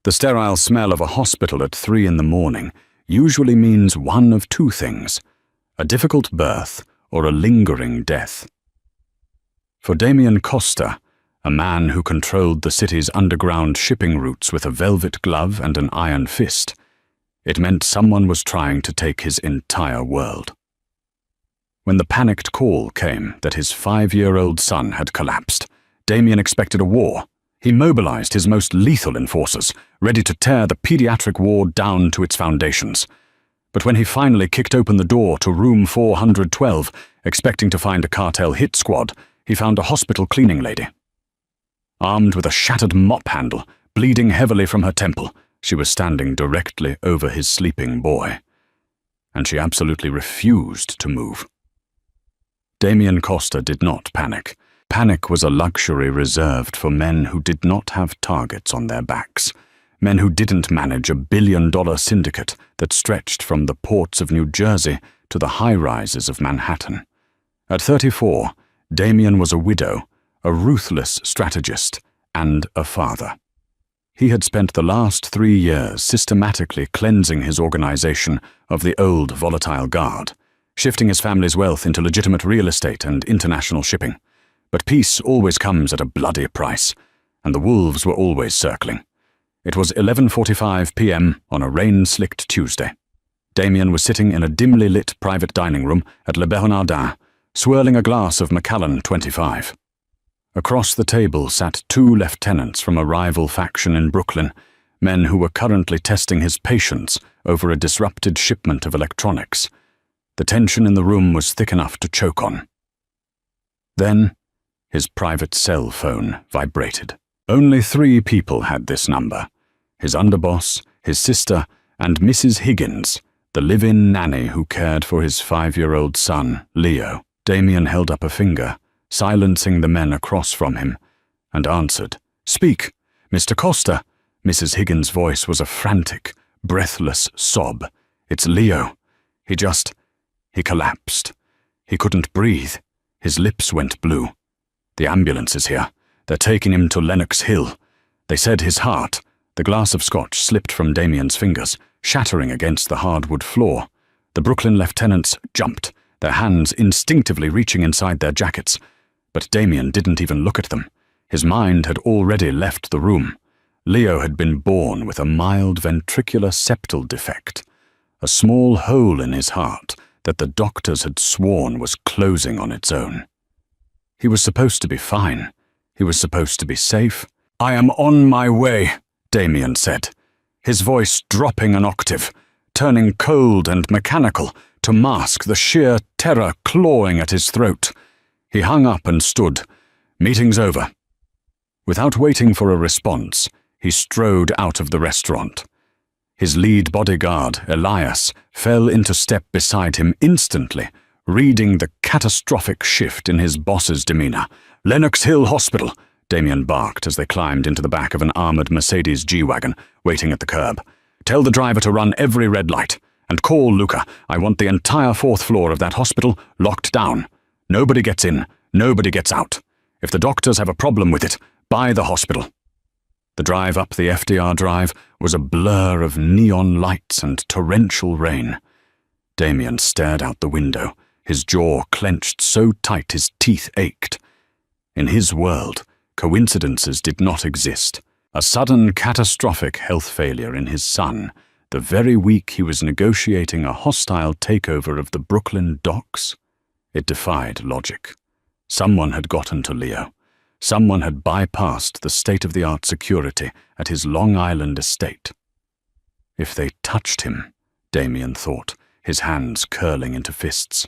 The sterile smell of a hospital at 3 in the morning usually means one of two things: a difficult birth or a lingering death. For Damien Costa, a man who controlled the city's underground shipping routes with a velvet glove and an iron fist, it meant someone was trying to take his entire world. When the panicked call came that his 5-year-old son had collapsed, Damien expected a war. He mobilized his most lethal enforcers, ready to tear the pediatric ward down to its foundations. But when he finally kicked open the door to room 412, expecting to find a cartel hit squad, he found a hospital cleaning lady. Armed with a shattered mop handle, bleeding heavily from her temple, she was standing directly over his sleeping boy. And she absolutely refused to move. Damien Costa did not panic. Panic was a luxury reserved for men who did not have targets on their backs, men who didn't manage a billion-dollar syndicate that stretched from the ports of New Jersey to the high-rises of Manhattan. At 34, Damien was a widow, a ruthless strategist, and a father. He had spent the last 3 years systematically cleansing his organization of the old volatile guard, shifting his family's wealth into legitimate real estate and international shipping. But peace always comes at a bloody price, and the wolves were always circling. It was 11:45 p.m. on a rain-slicked Tuesday. Damien was sitting in a dimly lit private dining room at Le Bernardin, swirling a glass of Macallan 25. Across the table sat 2 lieutenants from a rival faction in Brooklyn, men who were currently testing his patience over a disrupted shipment of electronics. The tension in the room was thick enough to choke on. Then, his private cell phone vibrated. Only 3 people had this number: his underboss, his sister, and Mrs. Higgins, the live-in nanny who cared for his 5-year-old son, Leo. Damien held up a finger, silencing the men across from him, and answered. "Speak, Mr. Costa." Mrs. Higgins' voice was a frantic, breathless sob. "It's Leo. He collapsed. He couldn't breathe. His lips went blue. The ambulance is here. They're taking him to Lenox Hill. They said his heart." The glass of scotch slipped from Damien's fingers, shattering against the hardwood floor. The Brooklyn lieutenants jumped, their hands instinctively reaching inside their jackets. But Damien didn't even look at them. His mind had already left the room. Leo had been born with a mild ventricular septal defect, a small hole in his heart that the doctors had sworn was closing on its own. He was supposed to be fine. He was supposed to be safe. "I am on my way," Damien said, his voice dropping an octave, turning cold and mechanical to mask the sheer terror clawing at his throat. He hung up and stood. "Meeting's over." Without waiting for a response, he strode out of the restaurant. His lead bodyguard, Elias, fell into step beside him instantly, reading the catastrophic shift in his boss's demeanor. "Lenox Hill Hospital," Damien barked as they climbed into the back of an armored Mercedes G-Wagon, waiting at the curb. "Tell the driver to run every red light. And call Luca. I want the entire 4th floor of that hospital locked down. Nobody gets in, nobody gets out. If the doctors have a problem with it, buy the hospital." The drive up the FDR Drive was a blur of neon lights and torrential rain. Damien stared out the window, his jaw clenched so tight his teeth ached. In his world, coincidences did not exist. A sudden catastrophic health failure in his son, the very week he was negotiating a hostile takeover of the Brooklyn docks? It defied logic. Someone had gotten to Leo. Someone had bypassed the state-of-the-art security at his Long Island estate. If they touched him, Damien thought, his hands curling into fists,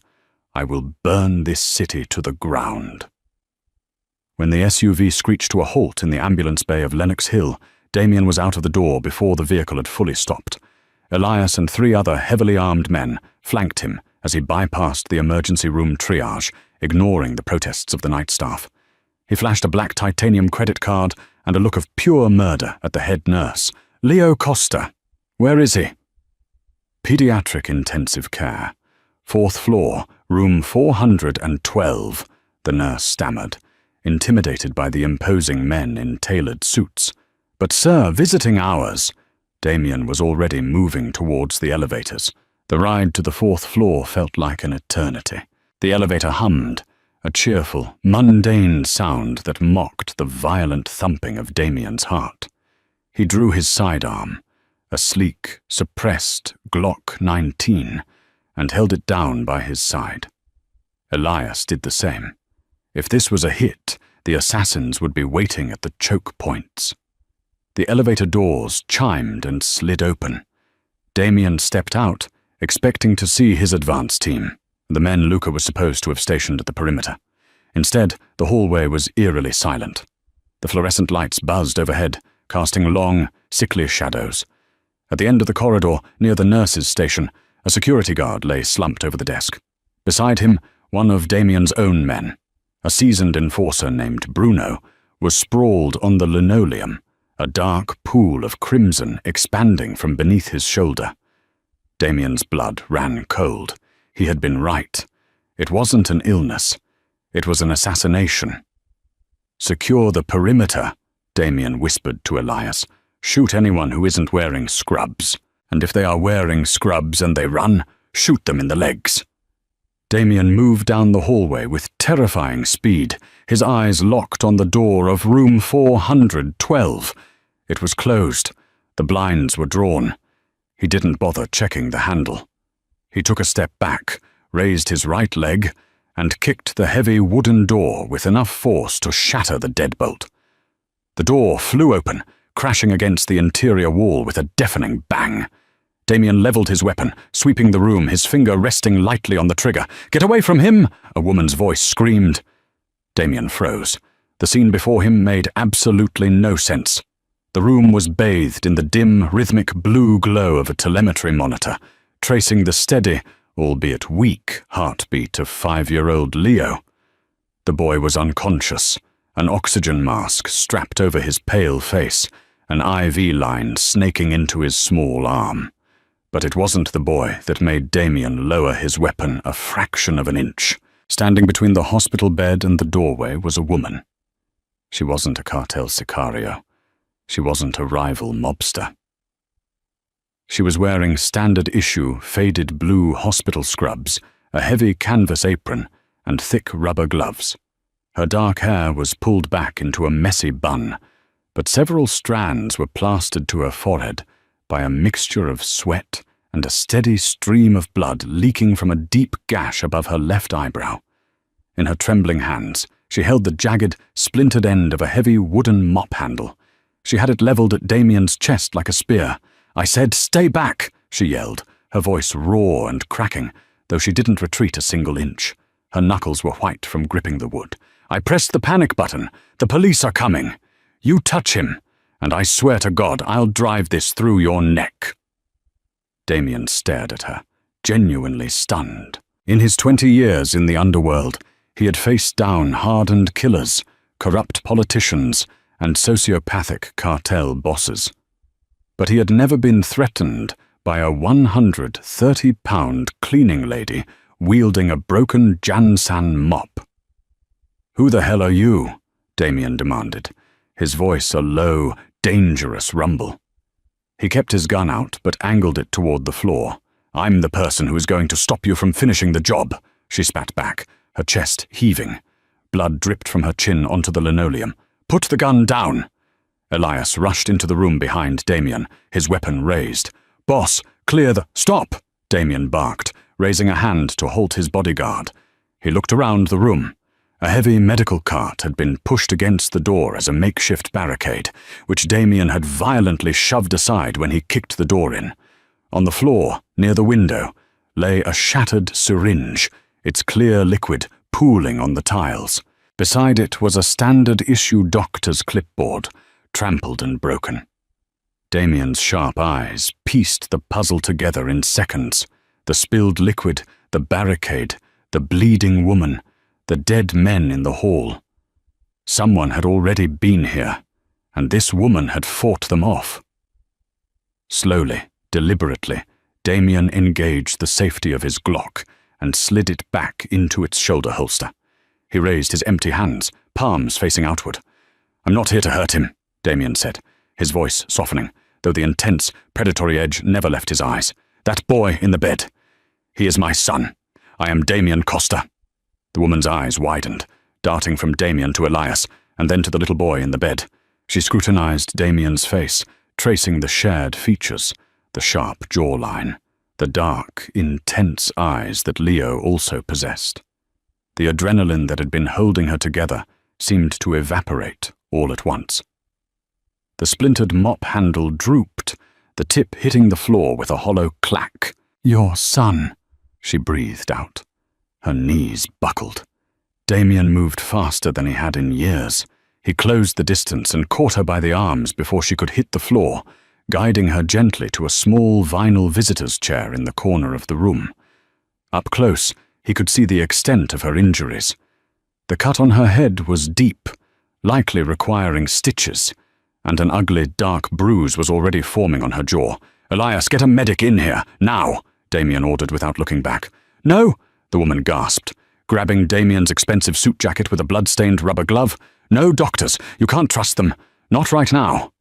"I will burn this city to the ground." When the SUV screeched to a halt in the ambulance bay of Lenox Hill, Damien was out of the door before the vehicle had fully stopped. Elias and 3 other heavily armed men flanked him as he bypassed the emergency room triage, ignoring the protests of the night staff. He flashed a black titanium credit card and a look of pure murder at the head nurse. "Leo Costa. Where is he?" "Pediatric intensive care. 4th floor, room 412, the nurse stammered, intimidated by the imposing men in tailored suits. "But sir, visiting hours." Damien was already moving towards the elevators. The ride to the 4th floor felt like an eternity. The elevator hummed, a cheerful, mundane sound that mocked the violent thumping of Damien's heart. He drew his sidearm, a sleek, suppressed Glock 19, and held it down by his side. Elias did the same. If this was a hit, the assassins would be waiting at the choke points. The elevator doors chimed and slid open. Damien stepped out, expecting to see his advance team, the men Luca was supposed to have stationed at the perimeter. Instead, the hallway was eerily silent. The fluorescent lights buzzed overhead, casting long, sickly shadows. At the end of the corridor, near the nurses' station, a security guard lay slumped over the desk. Beside him, one of Damien's own men, a seasoned enforcer named Bruno, was sprawled on the linoleum, a dark pool of crimson expanding from beneath his shoulder. Damien's blood ran cold. He had been right. It wasn't an illness. It was an assassination. "Secure the perimeter," Damien whispered to Elias. "Shoot anyone who isn't wearing scrubs. And if they are wearing scrubs and they run, shoot them in the legs." Damien moved down the hallway with terrifying speed, his eyes locked on the door of room 412. It was closed. The blinds were drawn. He didn't bother checking the handle. He took a step back, raised his right leg, and kicked the heavy wooden door with enough force to shatter the deadbolt. The door flew open, crashing against the interior wall with a deafening bang. Damien leveled his weapon, sweeping the room, his finger resting lightly on the trigger. "Get away from him!" a woman's voice screamed. Damien froze. The scene before him made absolutely no sense. The room was bathed in the dim, rhythmic blue glow of a telemetry monitor, tracing the steady, albeit weak, heartbeat of 5-year-old Leo. The boy was unconscious, an oxygen mask strapped over his pale face, an IV line snaking into his small arm. But it wasn't the boy that made Damien lower his weapon a fraction of an inch. Standing between the hospital bed and the doorway was a woman. She wasn't a cartel sicario. She wasn't a rival mobster. She was wearing standard-issue, faded blue hospital scrubs, a heavy canvas apron, and thick rubber gloves. Her dark hair was pulled back into a messy bun, but several strands were plastered to her forehead by a mixture of sweat and a steady stream of blood leaking from a deep gash above her left eyebrow. In her trembling hands, she held the jagged, splintered end of a heavy wooden mop handle. She had it leveled at Damien's chest like a spear. "I said, stay back!" she yelled, her voice raw and cracking, though she didn't retreat a single inch. Her knuckles were white from gripping the wood. "I pressed the panic button. The police are coming. You touch him, and I swear to God I'll drive this through your neck." Damien stared at her, genuinely stunned. In his 20 years in the underworld, he had faced down hardened killers, corrupt politicians, and sociopathic cartel bosses. But he had never been threatened by a 130-pound cleaning lady wielding a broken Jansan mop. "Who the hell are you?" Damien demanded, his voice a low, dangerous rumble. He kept his gun out but angled it toward the floor. "I'm the person who is going to stop you from finishing the job," she spat back, her chest heaving. Blood dripped from her chin onto the linoleum. "Put the gun down!" Elias rushed into the room behind Damien, his weapon raised. "Boss, clear the—" "Stop!" Damien barked, raising a hand to halt his bodyguard. He looked around the room. A heavy medical cart had been pushed against the door as a makeshift barricade, which Damien had violently shoved aside when he kicked the door in. On the floor, near the window, lay a shattered syringe, its clear liquid pooling on the tiles. Beside it was a standard-issue doctor's clipboard, trampled and broken. Damien's sharp eyes pieced the puzzle together in seconds. The spilled liquid, the barricade, the bleeding woman, the dead men in the hall. Someone had already been here, and this woman had fought them off. Slowly, deliberately, Damien engaged the safety of his Glock and slid it back into its shoulder holster. He raised his empty hands, palms facing outward. "I'm not here to hurt him," Damien said. his voice softening, though the intense, predatory edge never left his eyes. "That boy in the bed. He is my son. I am Damien Costa." The woman's eyes widened, darting from Damien to Elias, and then to the little boy in the bed. She scrutinized Damien's face, tracing the shared features, the sharp jawline, the dark, intense eyes that Leo also possessed. The adrenaline that had been holding her together seemed to evaporate all at once. The splintered mop handle drooped, the tip hitting the floor with a hollow clack. "Your son," she breathed out. Her knees buckled. Damien moved faster than he had in years. He closed the distance and caught her by the arms before she could hit the floor, guiding her gently to a small vinyl visitor's chair in the corner of the room. Up close, he could see the extent of her injuries. The cut on her head was deep, likely requiring stitches, and an ugly, dark bruise was already forming on her jaw. "Elias, get a medic in here, now," Damien ordered without looking back. "No," the woman gasped, grabbing Damien's expensive suit jacket with a blood-stained rubber glove. "No doctors, you can't trust them. Not right now."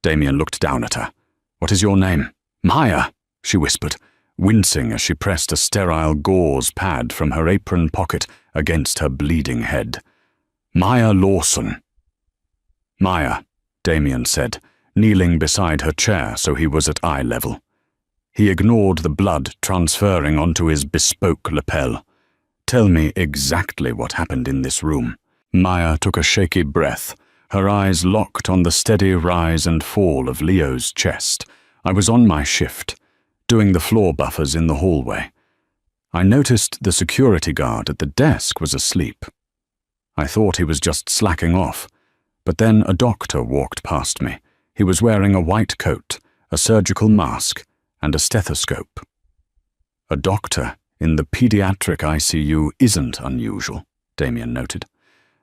Damien looked down at her. "What is your name?" "Maya," she whispered, wincing as she pressed a sterile gauze pad from her apron pocket against her bleeding head. "Maya Lawson." "Maya," Damien said, kneeling beside her chair so he was at eye level. He ignored the blood transferring onto his bespoke lapel. "Tell me exactly what happened in this room." Maya took a shaky breath, her eyes locked on the steady rise and fall of Leo's chest. "I was on my shift, doing the floor buffers in the hallway. I noticed the security guard at the desk was asleep. I thought he was just slacking off, but then a doctor walked past me. He was wearing a white coat, a surgical mask, and a stethoscope. A doctor in the pediatric ICU isn't unusual," Damien noted.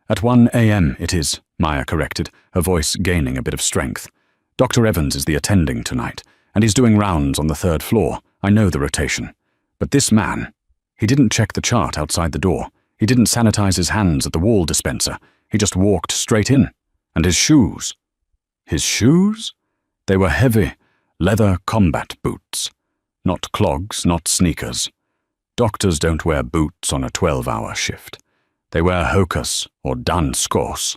"At 1 a.m. it is," Maya corrected, her voice gaining a bit of strength. "Dr. Evans is the attending tonight, and he's doing rounds on the 3rd floor. I know the rotation. But this man, he didn't check the chart outside the door. He didn't sanitize his hands at the wall dispenser. He just walked straight in. And his shoes." "His shoes?" They were heavy, leather combat boots. Not clogs, not sneakers. Doctors don't wear boots on a 12-hour shift. They wear hokas or danskos.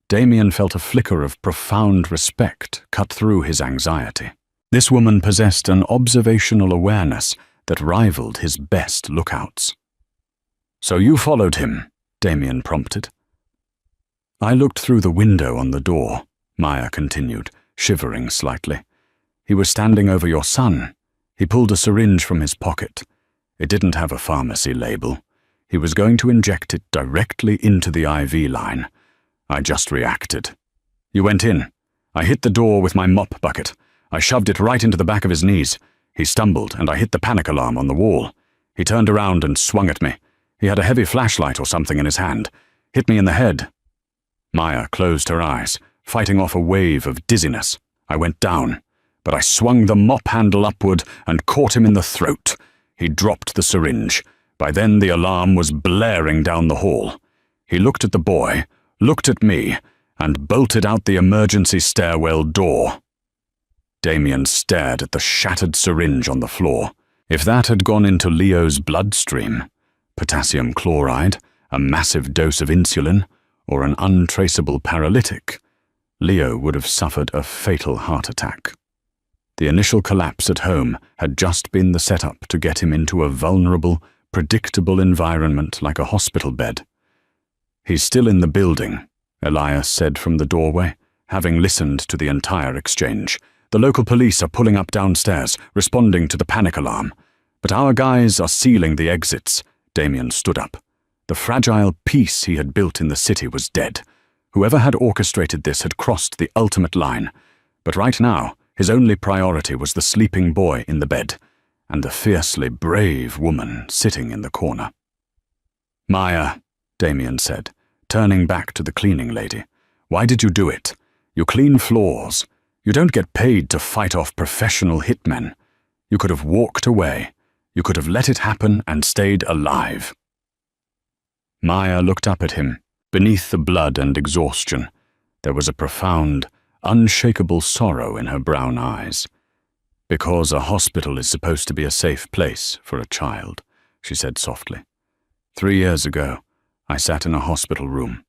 Damien felt a flicker of profound respect cut through his anxiety. This woman possessed an observational awareness that rivaled his best lookouts. "So you followed him?" Damien prompted. "I looked through the window on the door," Maya continued, shivering slightly. "He was standing over your son. He pulled a syringe from his pocket. It didn't have a pharmacy label. He was going to inject it directly into the IV line. I just reacted. You went in. I hit the door with my mop bucket. I shoved it right into the back of his knees. He stumbled, and I hit the panic alarm on the wall. He turned around and swung at me. He had a heavy flashlight or something in his hand. Hit me in the head." Maya closed her eyes, fighting off a wave of dizziness. "I went down, but I swung the mop handle upward and caught him in the throat. He dropped the syringe. By then the alarm was blaring down the hall. He looked at the boy, looked at me, and bolted out the emergency stairwell door." Damien stared at the shattered syringe on the floor. If that had gone into Leo's bloodstream, potassium chloride, a massive dose of insulin, or an untraceable paralytic, Leo would have suffered a fatal heart attack. The initial collapse at home had just been the setup to get him into a vulnerable, predictable environment like a hospital bed. "He's still in the building," Elias said from the doorway, having listened to the entire exchange. "The local police are pulling up downstairs, responding to the panic alarm. But our guys are sealing the exits." Damien stood up. The fragile peace he had built in the city was dead. Whoever had orchestrated this had crossed the ultimate line. But right now, his only priority was the sleeping boy in the bed, and the fiercely brave woman sitting in the corner. "Maya," Damien said, turning back to the cleaning lady, "why did you do it? You clean floors. You don't get paid to fight off professional hitmen. You could have walked away. You could have let it happen and stayed alive." Maya looked up at him. Beneath the blood and exhaustion, there was a profound, unshakable sorrow in her brown eyes. "Because a hospital is supposed to be a safe place for a child," she said softly. 3 years ago, I sat in a hospital room,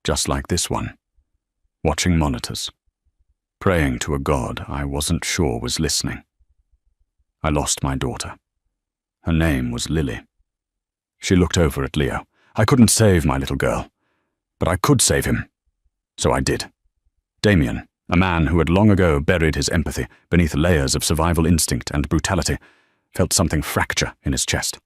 just like this one, watching monitors, praying to a God I wasn't sure was listening. I lost my daughter. Her name was Lily. She looked over at Leo. I couldn't save my little girl, but I could save him. So I did. Damien, a man who had long ago buried his empathy beneath layers of survival instinct and brutality, felt something fracture in his chest.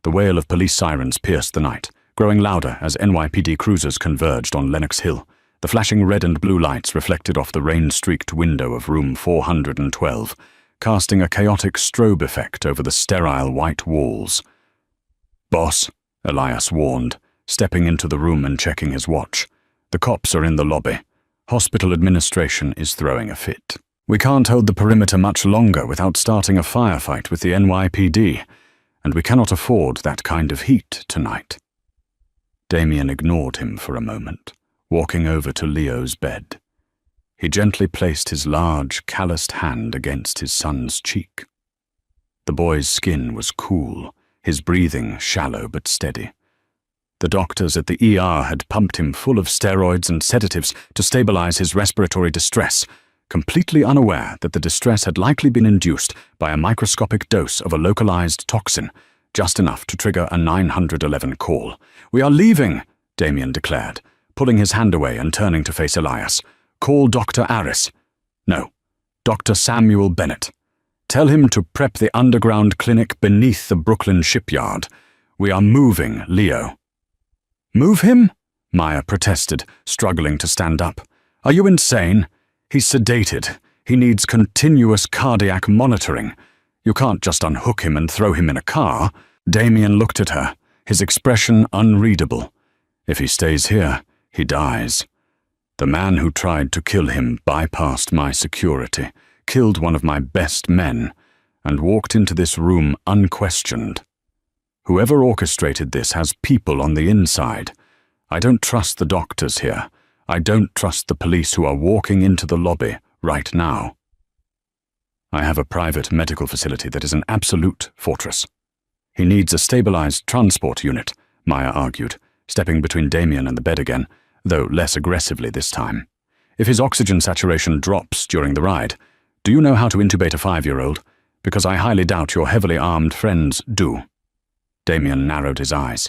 The wail of police sirens pierced the night, growing louder as NYPD cruisers converged on Lenox Hill. The flashing red and blue lights reflected off the rain-streaked window of room 412, casting a chaotic strobe effect over the sterile white walls. "Boss," Elias warned, stepping into the room and checking his watch. "The cops are in the lobby. Hospital administration is throwing a fit. We can't hold the perimeter much longer without starting a firefight with the NYPD, and we cannot afford that kind of heat tonight." Damien ignored him for a moment, walking over to Leo's bed. He gently placed his large, calloused hand against his son's cheek. The boy's skin was cool, his breathing shallow but steady. The doctors at the ER had pumped him full of steroids and sedatives to stabilize his respiratory distress, completely unaware that the distress had likely been induced by a microscopic dose of a localized toxin, just enough to trigger a 911 call. "We are leaving," Damien declared, pulling his hand away and turning to face Elias. "Call Dr. Aris. No, Dr. Samuel Bennett. Tell him to prep the underground clinic beneath the Brooklyn shipyard. We are moving Leo." "Move him?" Maya protested, struggling to stand up. "Are you insane? He's sedated. He needs continuous cardiac monitoring. You can't just unhook him and throw him in a car." Damien looked at her, his expression unreadable. "If he stays here, he dies. The man who tried to kill him bypassed my security, killed one of my best men, and walked into this room unquestioned. Whoever orchestrated this has people on the inside. I don't trust the doctors here. I don't trust the police who are walking into the lobby right now. I have a private medical facility that is an absolute fortress." "He needs a stabilized transport unit," Maya argued, stepping between Damien and the bed again, though less aggressively this time. "If his oxygen saturation drops during the ride, do you know how to intubate a 5-year-old? Because I highly doubt your heavily armed friends do." Damien narrowed his eyes.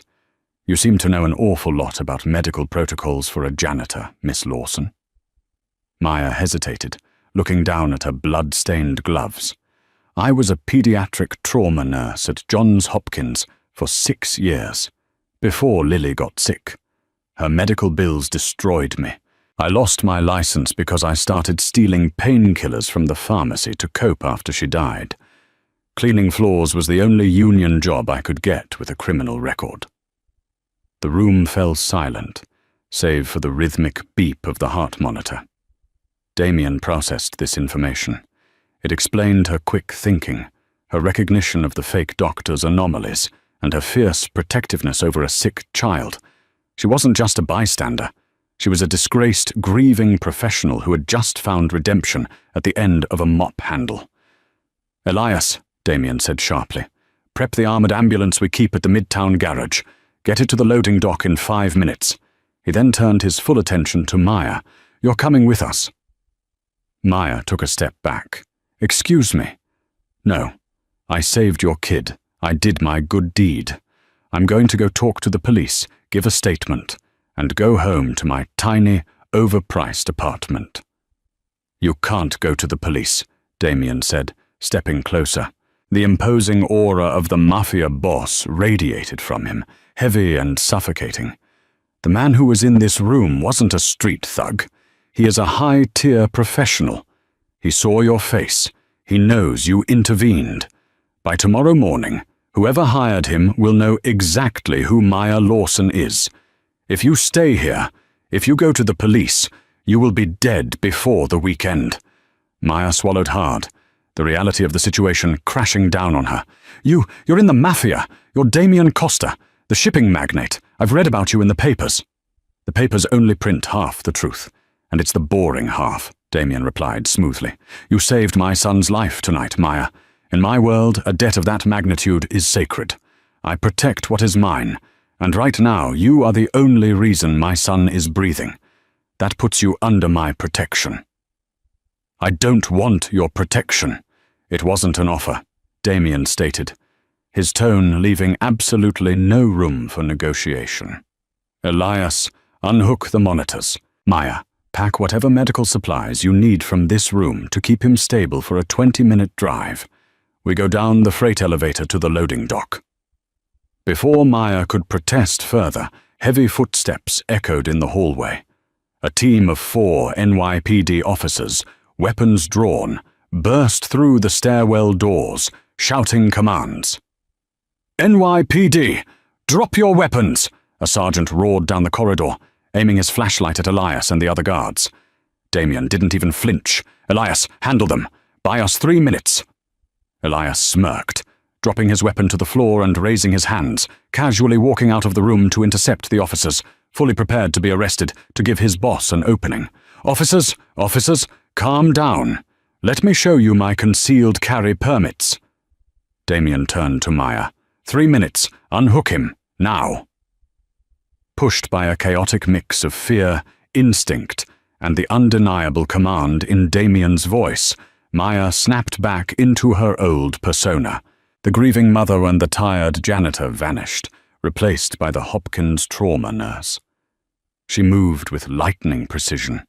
"You seem to know an awful lot about medical protocols for a janitor, Miss Lawson." Maya hesitated, looking down at her blood-stained gloves. "I was a pediatric trauma nurse at Johns Hopkins for 6 years, before Lily got sick. Her medical bills destroyed me. I lost my license because I started stealing painkillers from the pharmacy to cope after she died. Cleaning floors was the only union job I could get with a criminal record." The room fell silent, save for the rhythmic beep of the heart monitor. Damien processed this information. It explained her quick thinking, her recognition of the fake doctor's anomalies, and her fierce protectiveness over a sick child. She wasn't just a bystander. She was a disgraced, grieving professional who had just found redemption at the end of a mop handle. "Elias," Damien said sharply, "prep the armored ambulance we keep at the Midtown garage. Get it to the loading dock in 5 minutes." He then turned his full attention to Maya. "You're coming with us." Maya took a step back. "Excuse me." "No. I saved your kid. I did my good deed. I'm going to go talk to the police, give a statement, and go home to my tiny, overpriced apartment." "You can't go to the police," Damien said, stepping closer. The imposing aura of the Mafia Boss radiated from him, heavy and suffocating. "The man who was in this room wasn't a street thug. He is a high-tier professional. He saw your face. He knows you intervened. By tomorrow morning, whoever hired him will know exactly who Maya Lawson is. If you stay here, if you go to the police, you will be dead before the weekend." Maya swallowed hard, the reality of the situation crashing down on her. You're in the Mafia. You're Damien Costa, the shipping magnate. I've read about you in the papers." "The papers only print half the truth, and it's the boring half," Damien replied smoothly. "You saved my son's life tonight, Maya. In my world, a debt of that magnitude is sacred. I protect what is mine, and right now you are the only reason my son is breathing. That puts you under my protection." "I don't want your protection." "It wasn't an offer," Damien stated, his tone leaving absolutely no room for negotiation. "Elias, unhook the monitors. Maya, pack whatever medical supplies you need from this room to keep him stable for a 20-minute drive. We go down the freight elevator to the loading dock." Before Maya could protest further, heavy footsteps echoed in the hallway. A team of 4 NYPD officers, weapons drawn, burst through the stairwell doors, shouting commands. "NYPD, drop your weapons!" a sergeant roared down the corridor, aiming his flashlight at Elias and the other guards. Damien didn't even flinch. "Elias, handle them. Buy us 3 minutes." Elias smirked, dropping his weapon to the floor and raising his hands, casually walking out of the room to intercept the officers, fully prepared to be arrested, to give his boss an opening. Officers, calm down. Let me show you my concealed carry permits." Damien turned to Maya. 3 minutes. Unhook him. Now." Pushed by a chaotic mix of fear, instinct, and the undeniable command in Damien's voice, Maya snapped back into her old persona. The grieving mother and the tired janitor vanished, replaced by the Hopkins trauma nurse. She moved with lightning precision.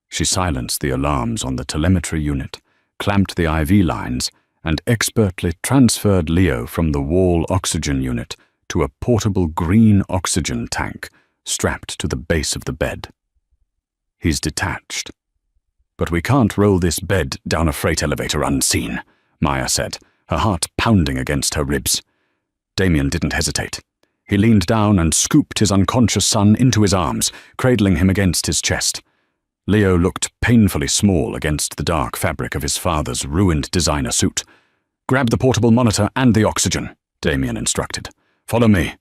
She silenced the alarms on the telemetry unit, clamped the IV lines, and expertly transferred Leo from the wall oxygen unit to a portable green oxygen tank strapped to the base of the bed. "He's detached. But we can't roll this bed down a freight elevator unseen," Maya said, her heart pounding against her ribs. Damien didn't hesitate. He leaned down and scooped his unconscious son into his arms, cradling him against his chest. Leo looked painfully small against the dark fabric of his father's ruined designer suit. "Grab the portable monitor and the oxygen," Damien instructed. "Follow me.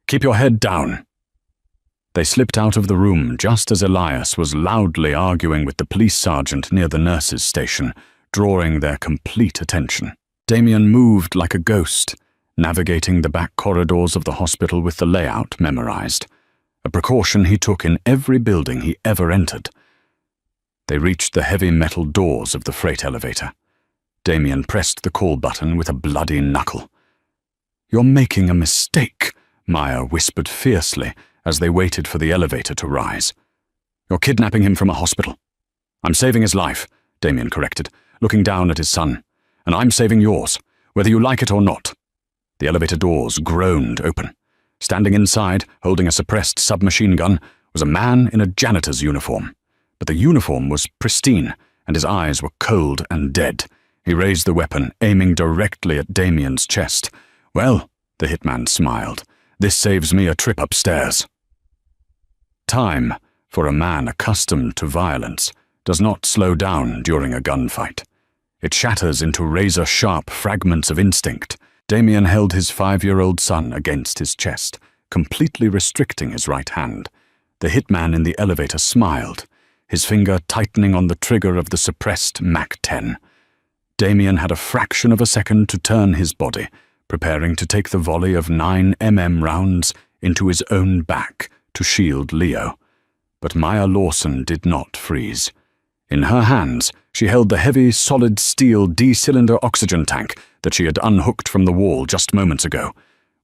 Keep your head down." They slipped out of the room just as Elias was loudly arguing with the police sergeant near the nurses' station, drawing their complete attention. Damien moved like a ghost, navigating the back corridors of the hospital with the layout memorized, a precaution he took in every building he ever entered. They reached the heavy metal doors of the freight elevator. Damien pressed the call button with a bloody knuckle. "You're making a mistake," Maya whispered fiercely as they waited for the elevator to rise. "You're kidnapping him from a hospital." "I'm saving his life," Damien corrected, looking down at his son. "And I'm saving yours, whether you like it or not." The elevator doors groaned open. Standing inside, holding a suppressed submachine gun, was a man in a janitor's uniform. But the uniform was pristine, and his eyes were cold and dead. He raised the weapon, aiming directly at Damien's chest. "Well," the hitman smiled, "this saves me a trip upstairs." Time, for a man accustomed to violence, does not slow down during a gunfight. It shatters into razor-sharp fragments of instinct. Damien held his 5-year-old son against his chest, completely restricting his right hand. The hitman in the elevator smiled, his finger tightening on the trigger of the suppressed MAC-10. Damien had a fraction of a second to turn his body, preparing to take the volley of 9mm rounds into his own back to shield Leo. But Maya Lawson did not freeze. In her hands, she held the heavy, solid steel D-cylinder oxygen tank that she had unhooked from the wall just moments ago.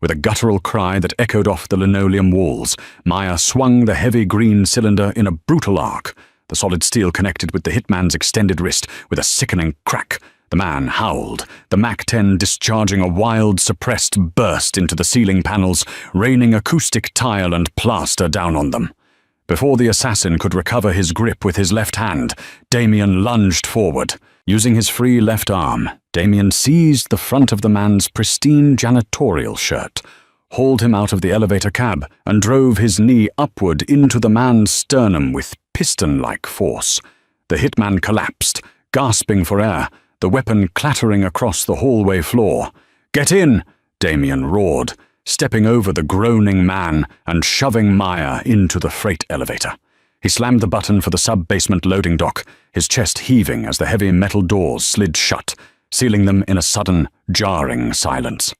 With a guttural cry that echoed off the linoleum walls, Maya swung the heavy green cylinder in a brutal arc. The solid steel connected with the hitman's extended wrist with a sickening crack. The man howled, the MAC-10 discharging a wild, suppressed burst into the ceiling panels, raining acoustic tile and plaster down on them. Before the assassin could recover his grip with his left hand, Damien lunged forward. Using his free left arm, Damien seized the front of the man's pristine janitorial shirt, hauled him out of the elevator cab, and drove his knee upward into the man's sternum with piston-like force. The hitman collapsed, gasping for air, the weapon clattering across the hallway floor. "Get in!" Damien roared, stepping over the groaning man and shoving Maya into the freight elevator. He slammed the button for the sub-basement loading dock, his chest heaving as the heavy metal doors slid shut, sealing them in a sudden, jarring silence.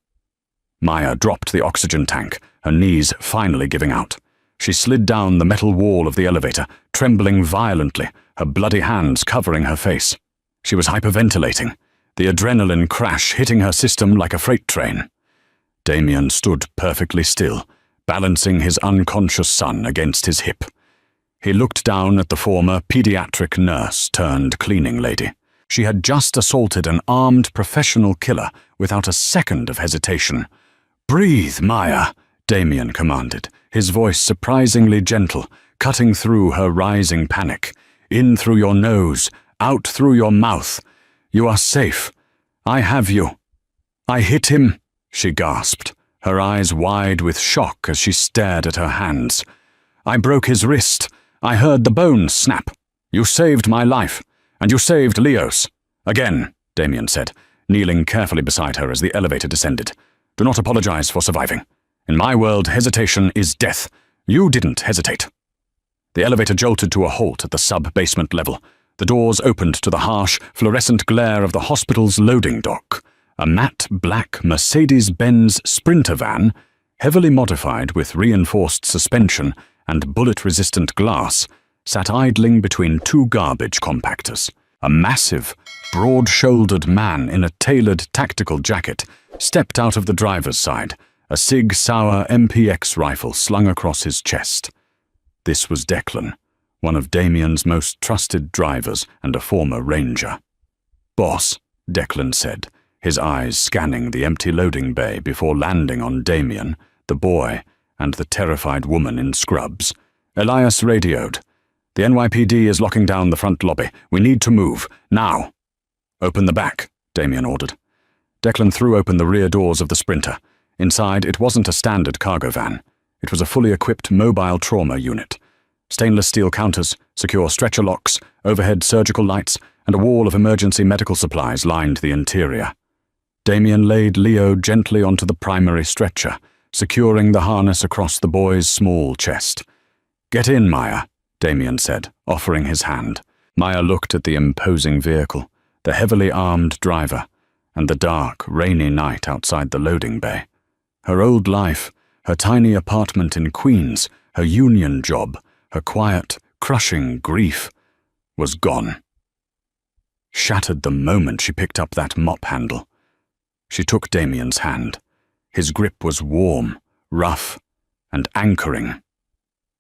Maya dropped the oxygen tank, her knees finally giving out. She slid down the metal wall of the elevator, trembling violently, her bloody hands covering her face. She was hyperventilating, the adrenaline crash hitting her system like a freight train. Damien stood perfectly still, balancing his unconscious son against his hip. He looked down at the former pediatric nurse turned cleaning lady. She had just assaulted an armed professional killer without a second of hesitation. "Breathe, Maya," Damien commanded, his voice surprisingly gentle, cutting through her rising panic. "In through your nose, out through your mouth. You are safe. I have you." "I hit him," she gasped, her eyes wide with shock as she stared at her hands. "I broke his wrist. I heard the bones snap. You saved my life, and you saved Leo's." "Again," Damien said, kneeling carefully beside her as the elevator descended. "Do not apologize for surviving. In my world, hesitation is death. You didn't hesitate." The elevator jolted to a halt at the sub-basement level. The doors opened to the harsh, fluorescent glare of the hospital's loading dock. A matte black Mercedes-Benz Sprinter van, heavily modified with reinforced suspension and bullet-resistant glass, sat idling between two garbage compactors. A massive, broad-shouldered man in a tailored tactical jacket stepped out of the driver's side, a Sig Sauer MPX rifle slung across his chest. This was Declan, one of Damien's most trusted drivers and a former ranger. "Boss," Declan said, his eyes scanning the empty loading bay before landing on Damien, the boy, and the terrified woman in scrubs. Elias radioed. "The NYPD is locking down the front lobby. We need to move. Now." "Open the back," Damien ordered. Declan threw open the rear doors of the Sprinter. Inside, it wasn't a standard cargo van. It was a fully equipped mobile trauma unit. Stainless steel counters, secure stretcher locks, overhead surgical lights, and a wall of emergency medical supplies lined the interior. Damien laid Leo gently onto the primary stretcher, securing the harness across the boy's small chest. "Get in, Maya," Damien said, offering his hand. Maya looked at the imposing vehicle, the heavily armed driver, and the dark, rainy night outside the loading bay. Her old life, her tiny apartment in Queens, her union job, her quiet, crushing grief, was gone. Shattered the moment she picked up that mop handle. She took Damien's hand. His grip was warm, rough, and anchoring.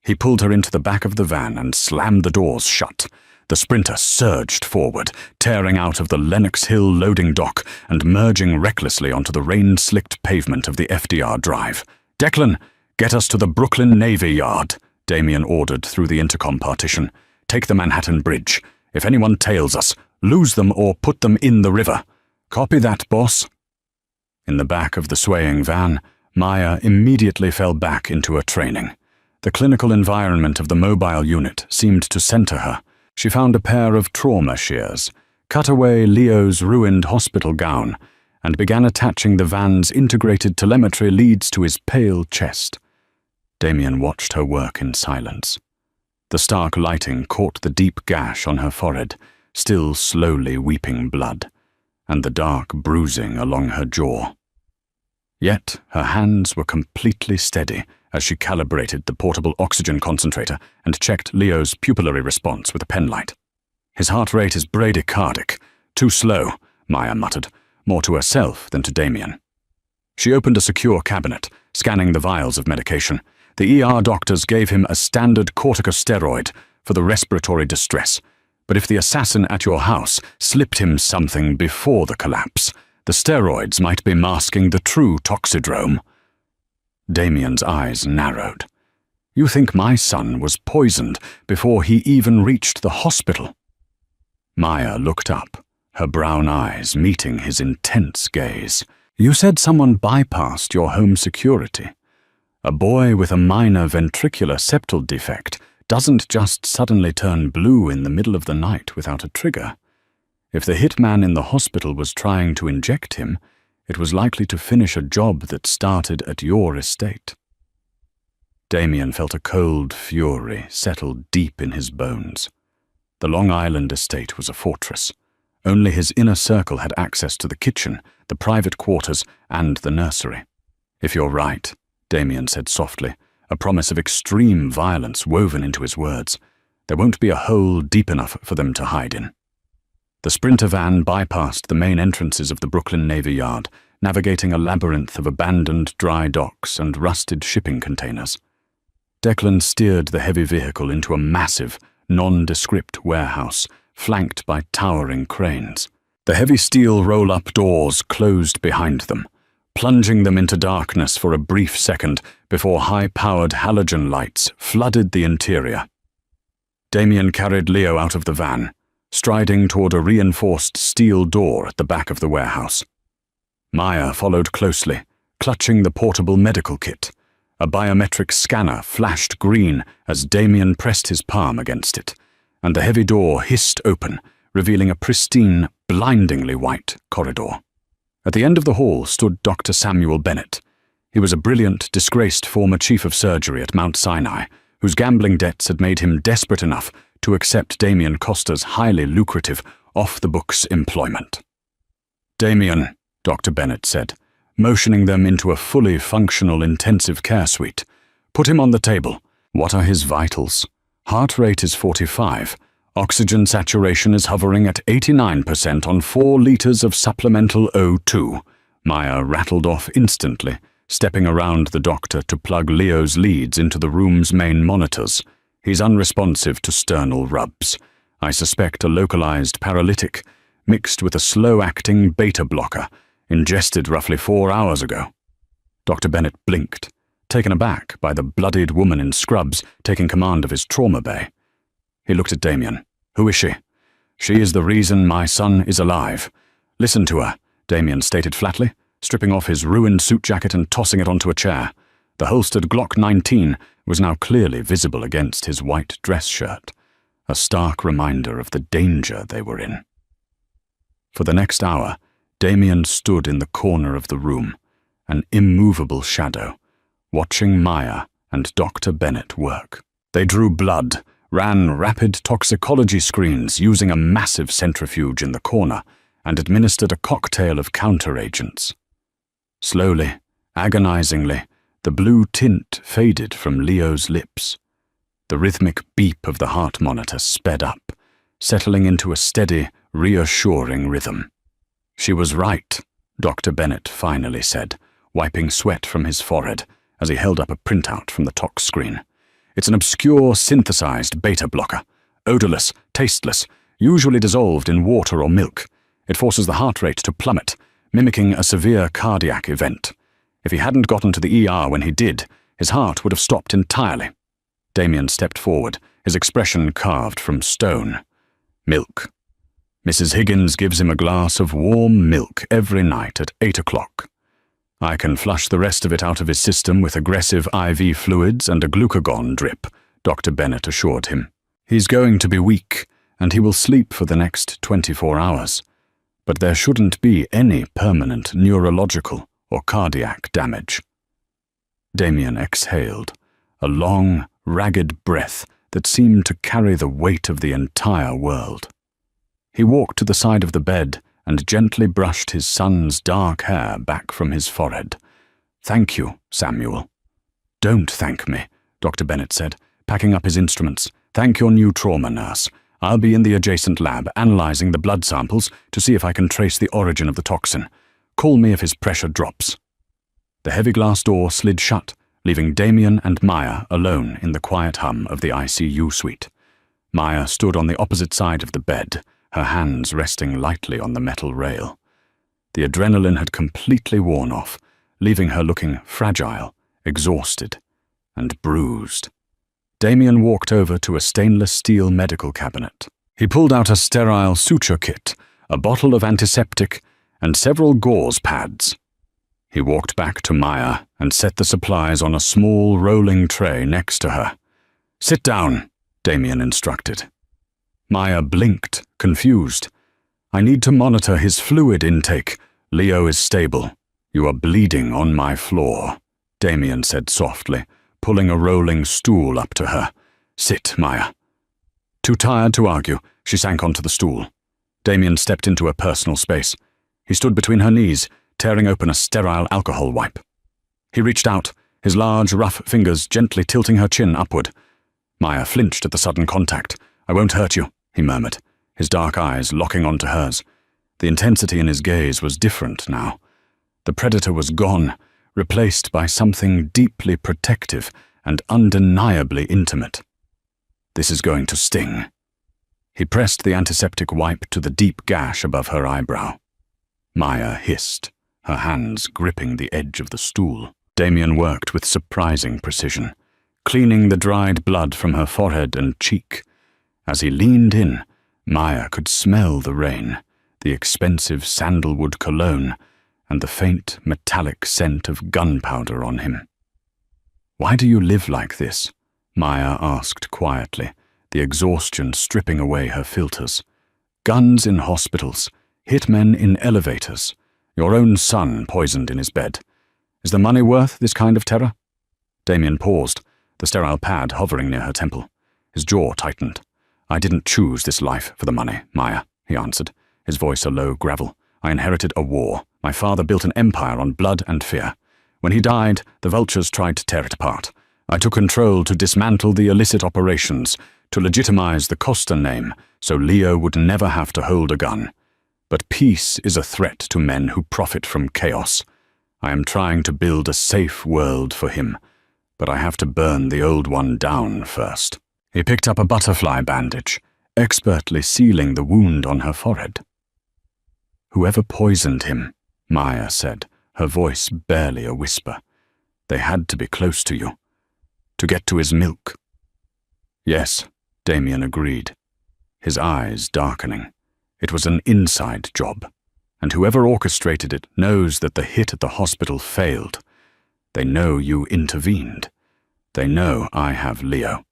He pulled her into the back of the van and slammed the doors shut. The Sprinter surged forward, tearing out of the Lenox Hill loading dock and merging recklessly onto the rain-slicked pavement of the FDR Drive. "Declan, get us to the Brooklyn Navy Yard," Damien ordered through the intercom partition. "Take the Manhattan Bridge. If anyone tails us, lose them or put them in the river." "Copy that, boss." In the back of the swaying van, Maya immediately fell back into her training. The clinical environment of the mobile unit seemed to center her. She found a pair of trauma shears, cut away Leo's ruined hospital gown, and began attaching the van's integrated telemetry leads to his pale chest. Damien watched her work in silence. The stark lighting caught the deep gash on her forehead, still slowly weeping blood, and the dark bruising along her jaw. Yet her hands were completely steady as she calibrated the portable oxygen concentrator and checked Leo's pupillary response with a penlight. "His heart rate is bradycardic. Too slow," Maya muttered, more to herself than to Damien. She opened a secure cabinet, scanning the vials of medication. The ER doctors gave him a standard corticosteroid for the respiratory distress, but if the assassin at your house slipped him something before the collapse, the steroids might be masking the true toxidrome. Damien's eyes narrowed. "You think my son was poisoned before he even reached the hospital?" Maya looked up, her brown eyes meeting his intense gaze. "You said someone bypassed your home security. A boy with a minor ventricular septal defect doesn't just suddenly turn blue in the middle of the night without a trigger. If the hitman in the hospital was trying to inject him, it was likely to finish a job that started at your estate." Damien felt a cold fury settle deep in his bones. The Long Island estate was a fortress. Only his inner circle had access to the kitchen, the private quarters, and the nursery. "If you're right," Damien said softly, a promise of extreme violence woven into his words, "there won't be a hole deep enough for them to hide in." The Sprinter van bypassed the main entrances of the Brooklyn Navy Yard, navigating a labyrinth of abandoned dry docks and rusted shipping containers. Declan steered the heavy vehicle into a massive, nondescript warehouse, flanked by towering cranes. The heavy steel roll-up doors closed behind them, plunging them into darkness for a brief second before high-powered halogen lights flooded the interior. Damien carried Leo out of the van, striding toward a reinforced steel door at the back of the warehouse. Maya followed closely, clutching the portable medical kit. A biometric scanner flashed green as Damien pressed his palm against it, and the heavy door hissed open, revealing a pristine, blindingly white corridor. At the end of the hall stood Dr. Samuel Bennett. He was a brilliant, disgraced former chief of surgery at Mount Sinai, whose gambling debts had made him desperate enough to accept Damien Costa's highly lucrative, off-the-books employment. "Damien," Dr. Bennett said, motioning them into a fully functional intensive care suite. "Put him on the table. What are his vitals? Heart rate is 45. Oxygen saturation is hovering at 89% on 4 liters of supplemental O2. Maya rattled off instantly, stepping around the doctor to plug Leo's leads into the room's main monitors. He's unresponsive to sternal rubs. I suspect a localized paralytic, mixed with a slow-acting beta blocker, ingested roughly 4 hours ago." Dr. Bennett blinked, taken aback by the bloodied woman in scrubs taking command of his trauma bay. He looked at Damien. "Who is she?" "She is the reason my son is alive. Listen to her," Damien stated flatly, stripping off his ruined suit jacket and tossing it onto a chair. The holstered Glock 19 was now clearly visible against his white dress shirt, a stark reminder of the danger they were in. For the next hour, Damien stood in the corner of the room, an immovable shadow, watching Maya and Dr. Bennett work. They drew blood, ran rapid toxicology screens using a massive centrifuge in the corner, and administered a cocktail of counteragents. Slowly, agonizingly, the blue tint faded from Leo's lips. The rhythmic beep of the heart monitor sped up, settling into a steady, reassuring rhythm. "She was right," Dr. Bennett finally said, wiping sweat from his forehead as he held up a printout from the tox screen. "It's an obscure, synthesized beta blocker, odorless, tasteless, usually dissolved in water or milk. It forces the heart rate to plummet, mimicking a severe cardiac event. If he hadn't gotten to the ER when he did, his heart would have stopped entirely." Damien stepped forward, his expression carved from stone. "Milk. Mrs. Higgins gives him a glass of warm milk every night at 8 o'clock. I can flush the rest of it out of his system with aggressive IV fluids and a glucagon drip," Dr. Bennett assured him. "He's going to be weak, and he will sleep for the next 24 hours. But there shouldn't be any permanent neurological or cardiac damage." Damien exhaled, a long, ragged breath that seemed to carry the weight of the entire world. He walked to the side of the bed and gently brushed his son's dark hair back from his forehead. "Thank you, Samuel." "Don't thank me," Dr. Bennett said, packing up his instruments. "Thank your new trauma nurse. I'll be in the adjacent lab analyzing the blood samples to see if I can trace the origin of the toxin. Call me if his pressure drops." The heavy glass door slid shut, leaving Damien and Maya alone in the quiet hum of the ICU suite. Maya stood on the opposite side of the bed, her hands resting lightly on the metal rail. The adrenaline had completely worn off, leaving her looking fragile, exhausted, and bruised. Damien walked over to a stainless steel medical cabinet. He pulled out a sterile suture kit, a bottle of antiseptic, and several gauze pads. He walked back to Maya and set the supplies on a small rolling tray next to her. "Sit down," Damien instructed. Maya blinked, confused. "I need to monitor his fluid intake. Leo is stable. You are bleeding on my floor," Damien said softly, pulling a rolling stool up to her. "Sit, Maya." Too tired to argue, she sank onto the stool. Damien stepped into her personal space. He stood between her knees, tearing open a sterile alcohol wipe. He reached out, his large, rough fingers gently tilting her chin upward. Maya flinched at the sudden contact. "I won't hurt you," he murmured, his dark eyes locking onto hers. The intensity in his gaze was different now. The predator was gone, replaced by something deeply protective and undeniably intimate. "This is going to sting." He pressed the antiseptic wipe to the deep gash above her eyebrow. Maya hissed, her hands gripping the edge of the stool. Damien worked with surprising precision, cleaning the dried blood from her forehead and cheek. As he leaned in, Maya could smell the rain, the expensive sandalwood cologne, and the faint metallic scent of gunpowder on him. "Why do you live like this?" Maya asked quietly, the exhaustion stripping away her filters. "Guns in hospitals, hitmen in elevators, your own son poisoned in his bed. Is the money worth this kind of terror?" Damien paused, the sterile pad hovering near her temple. His jaw tightened. "I didn't choose this life for the money, Maya," he answered, his voice a low gravel. "I inherited a war. My father built an empire on blood and fear. When he died, the vultures tried to tear it apart. I took control to dismantle the illicit operations, to legitimize the Costa name, so Leo would never have to hold a gun. But peace is a threat to men who profit from chaos. I am trying to build a safe world for him, but I have to burn the old one down first." He picked up a butterfly bandage, expertly sealing the wound on her forehead. "Whoever poisoned him," Maya said, her voice barely a whisper. "They had to be close to you, to get to his milk." "Yes," Damien agreed, his eyes darkening. "It was an inside job, and whoever orchestrated it knows that the hit at the hospital failed. They know you intervened. They know I have Leo."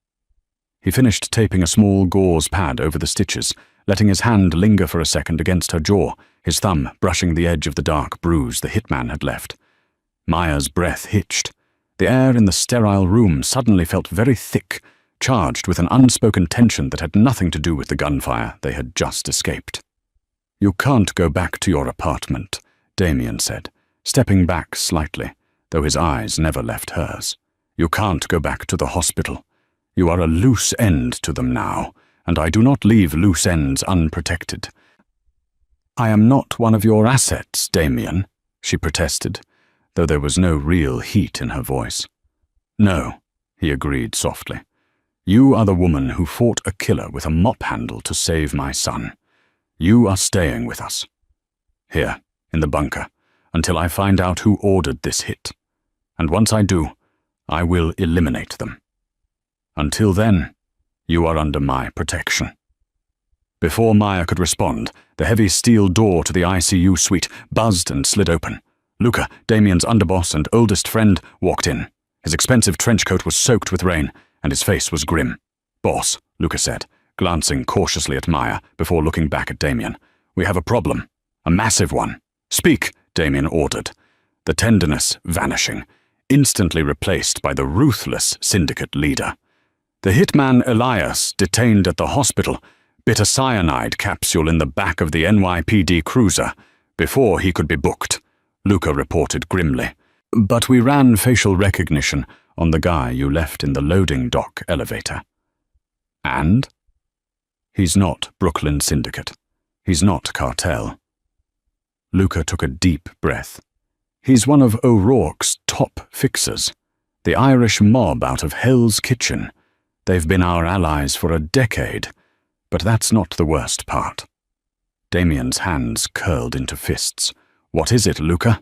He finished taping a small gauze pad over the stitches, letting his hand linger for a second against her jaw, his thumb brushing the edge of the dark bruise the hitman had left. Maya's breath hitched. The air in the sterile room suddenly felt very thick, charged with an unspoken tension that had nothing to do with the gunfire they had just escaped. "You can't go back to your apartment," Damien said, stepping back slightly, though his eyes never left hers. "You can't go back to the hospital. You are a loose end to them now, and I do not leave loose ends unprotected." "I am not one of your assets, Damien," she protested, though there was no real heat in her voice. "No," he agreed softly. "You are the woman who fought a killer with a mop handle to save my son. You are staying with us. Here, in the bunker, until I find out who ordered this hit. And once I do, I will eliminate them. Until then, you are under my protection." Before Maya could respond, the heavy steel door to the ICU suite buzzed and slid open. Luca, Damien's underboss and oldest friend, walked in. His expensive trench coat was soaked with rain, and his face was grim. "Boss," Luca said, glancing cautiously at Maya before looking back at Damien. "We have a problem. A massive one." "Speak," Damien ordered, the tenderness vanishing, instantly replaced by the ruthless syndicate leader. "The hitman Elias, detained at the hospital, bit a cyanide capsule in the back of the NYPD cruiser before he could be booked," Luca reported grimly. "But we ran facial recognition on the guy you left in the loading dock elevator." "And?" "He's not Brooklyn Syndicate. He's not cartel." Luca took a deep breath. "He's one of O'Rourke's top fixers, the Irish mob out of Hell's Kitchen. They've been our allies for a decade, but that's not the worst part." Damien's hands curled into fists. "What is it, Luca?"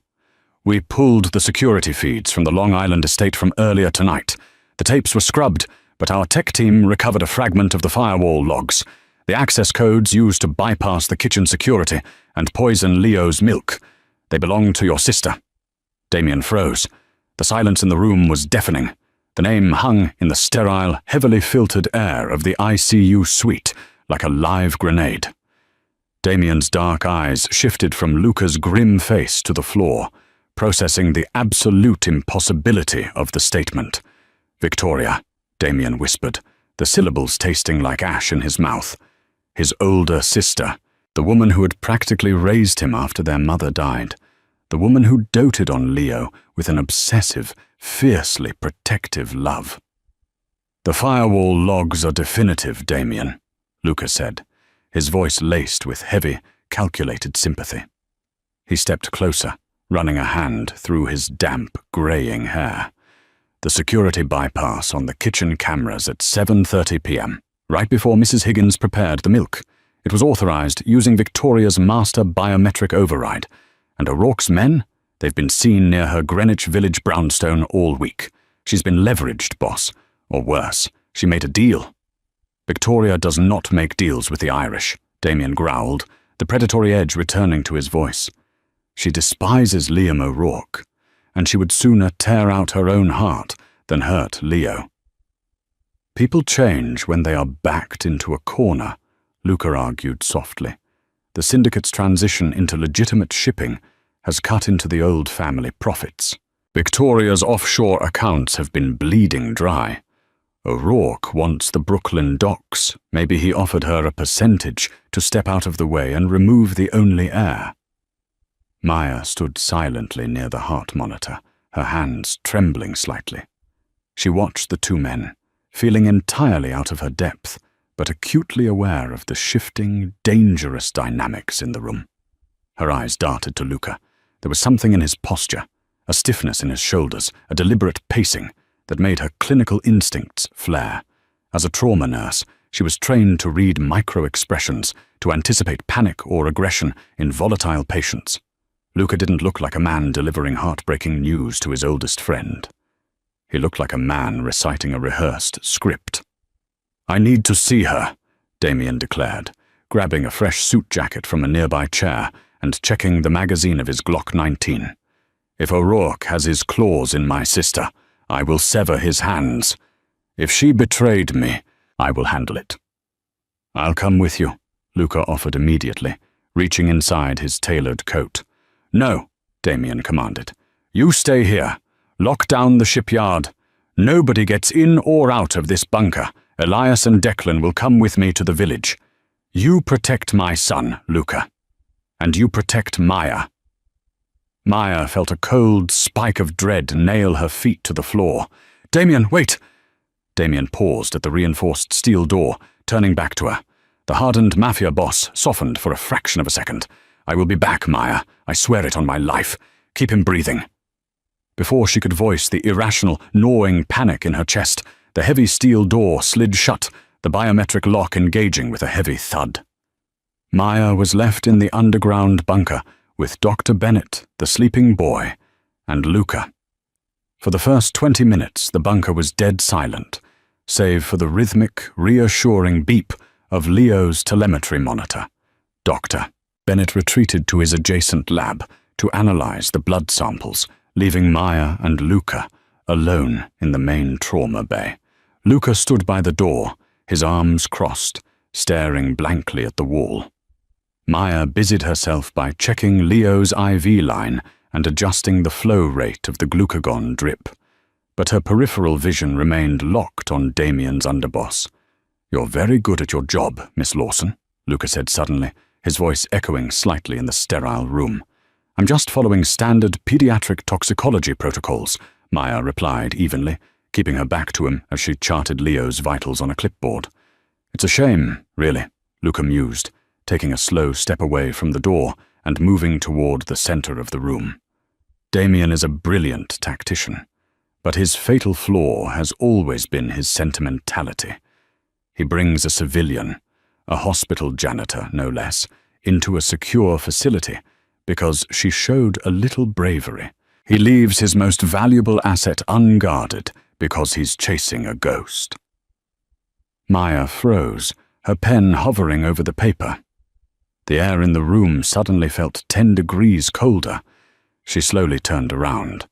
"We pulled the security feeds from the Long Island estate from earlier tonight. The tapes were scrubbed, but our tech team recovered a fragment of the firewall logs, the access codes used to bypass the kitchen security and poison Leo's milk. They belong to your sister." Damien froze. The silence in the room was deafening. The name hung in the sterile, heavily filtered air of the ICU suite like a live grenade. Damien's dark eyes shifted from Luca's grim face to the floor, processing the absolute impossibility of the statement. "Victoria," Damien whispered, the syllables tasting like ash in his mouth. His older sister, the woman who had practically raised him after their mother died, the woman who doted on Leo with an obsessive, fiercely protective love. "The firewall logs are definitive, Damien," Luca said, his voice laced with heavy, calculated sympathy. He stepped closer, running a hand through his damp, graying hair. "The security bypass on the kitchen cameras at 7:30 p.m., right before Mrs. Higgins prepared the milk. It was authorized using Victoria's master biometric override. And O'Rourke's men? They've been seen near her Greenwich Village brownstone all week. She's been leveraged, boss. Or worse, she made a deal." "Victoria does not make deals with the Irish," Damien growled, the predatory edge returning to his voice. "She despises Liam O'Rourke, and she would sooner tear out her own heart than hurt Leo." "People change when they are backed into a corner," Luca argued softly. "The syndicate's transition into legitimate shipping has cut into the old family profits. Victoria's offshore accounts have been bleeding dry. O'Rourke wants the Brooklyn docks. Maybe he offered her a percentage to step out of the way and remove the only heir." Maya stood silently near the heart monitor, her hands trembling slightly. She watched the two men, feeling entirely out of her depth, but acutely aware of the shifting, dangerous dynamics in the room. Her eyes darted to Luca. There was something in his posture, a stiffness in his shoulders, a deliberate pacing, that made her clinical instincts flare. As a trauma nurse, she was trained to read micro-expressions, to anticipate panic or aggression in volatile patients. Luca didn't look like a man delivering heartbreaking news to his oldest friend. He looked like a man reciting a rehearsed script. "I need to see her," Damien declared, grabbing a fresh suit jacket from a nearby chair and checking the magazine of his Glock 19. "If O'Rourke has his claws in my sister, I will sever his hands. If she betrayed me, I will handle it." "I'll come with you," Luca offered immediately, reaching inside his tailored coat. "No," Damien commanded. "You stay here. Lock down the shipyard. Nobody gets in or out of this bunker. Elias and Declan will come with me to the village. You protect my son, Luca. And you protect Maya." Maya felt a cold spike of dread nail her feet to the floor. "Damien, wait!" Damien paused at the reinforced steel door, turning back to her. The hardened Mafia Boss softened for a fraction of a second. "I will be back, Maya. I swear it on my life. Keep him breathing." Before she could voice the irrational, gnawing panic in her chest, the heavy steel door slid shut, the biometric lock engaging with a heavy thud. Maya was left in the underground bunker with Dr. Bennett, the sleeping boy, and Luca. For the first 20 minutes, the bunker was dead silent, save for the rhythmic, reassuring beep of Leo's telemetry monitor. Dr. Bennett retreated to his adjacent lab to analyze the blood samples, leaving Maya and Luca alone in the main trauma bay. Luca stood by the door, his arms crossed, staring blankly at the wall. Maya busied herself by checking Leo's IV line and adjusting the flow rate of the glucagon drip, but her peripheral vision remained locked on Damien's underboss. "You're very good at your job, Miss Lawson," Luca said suddenly, his voice echoing slightly in the sterile room. "I'm just following standard pediatric toxicology protocols," Maya replied evenly, keeping her back to him as she charted Leo's vitals on a clipboard. "It's a shame, really," Luca mused, taking a slow step away from the door and moving toward the center of the room. Damien is a brilliant tactician, but his fatal flaw has always been his sentimentality. He brings a civilian, a hospital janitor no less, into a secure facility because she showed a little bravery. He leaves his most valuable asset unguarded because he's chasing a ghost. Maya froze, her pen hovering over the paper. The air in the room suddenly felt 10 degrees colder. She slowly turned around.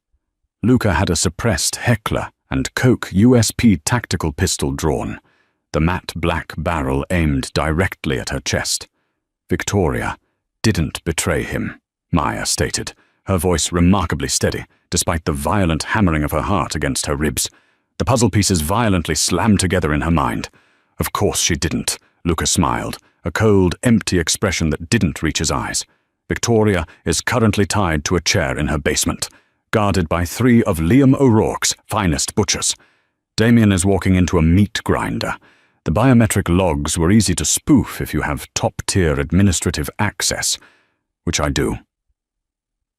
Luca had a suppressed Heckler and Coke USP tactical pistol drawn, the matte black barrel aimed directly at her chest. Victoria didn't betray him, Maya stated, her voice remarkably steady, despite the violent hammering of her heart against her ribs. The puzzle pieces violently slammed together in her mind. Of course she didn't, Luca smiled, a cold, empty expression that didn't reach his eyes. Victoria is currently tied to a chair in her basement, guarded by 3 of Liam O'Rourke's finest butchers. Damien is walking into a meat grinder. The biometric logs were easy to spoof if you have top-tier administrative access, which I do.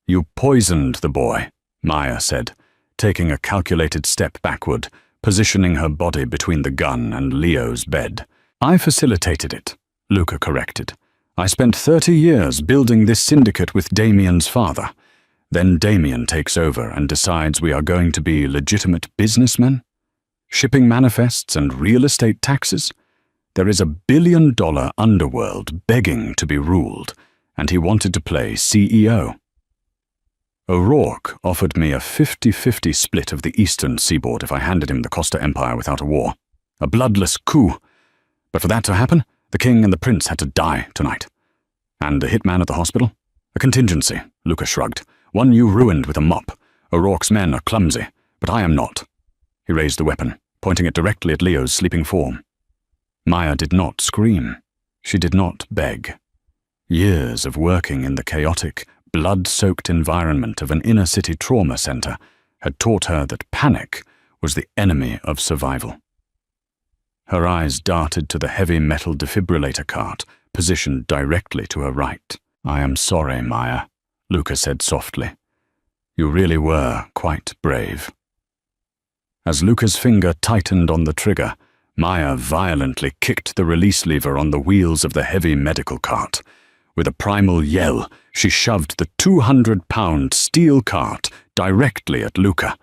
"You poisoned the boy," Maya said, taking a calculated step backward, positioning her body between the gun and Leo's bed. "I facilitated it," Luca corrected. "I spent 30 years building this syndicate with Damien's father. Then Damien takes over and decides we are going to be legitimate businessmen? Shipping manifests and real estate taxes? There is a billion-dollar underworld begging to be ruled, and he wanted to play CEO. O'Rourke offered me a 50-50 split of the eastern seaboard if I handed him the Costa Empire without a war. A bloodless coup. But for that to happen, the king and the prince had to die tonight. And the hitman at the hospital? A contingency, Luca shrugged. One you ruined with a mop. O'Rourke's men are clumsy, but I am not." He raised the weapon, pointing it directly at Leo's sleeping form. Maya did not scream. She did not beg. Years of working in the chaotic, blood-soaked environment of an inner-city trauma center had taught her that panic was the enemy of survival. Her eyes darted to the heavy metal defibrillator cart, positioned directly to her right. "I am sorry, Maya," Luca said softly. "You really were quite brave." As Luca's finger tightened on the trigger, Maya violently kicked the release lever on the wheels of the heavy medical cart. With a primal yell, she shoved the 200-pound steel cart directly at Luca.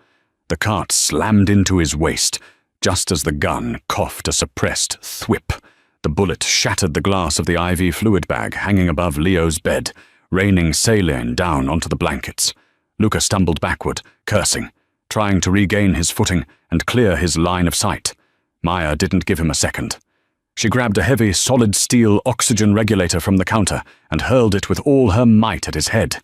The cart slammed into his waist, just as the gun coughed a suppressed thwip. The bullet shattered the glass of the IV fluid bag hanging above Leo's bed, raining saline down onto the blankets. Luca stumbled backward, cursing, trying to regain his footing and clear his line of sight. Maya didn't give him a second. She grabbed a heavy, solid steel oxygen regulator from the counter and hurled it with all her might at his head.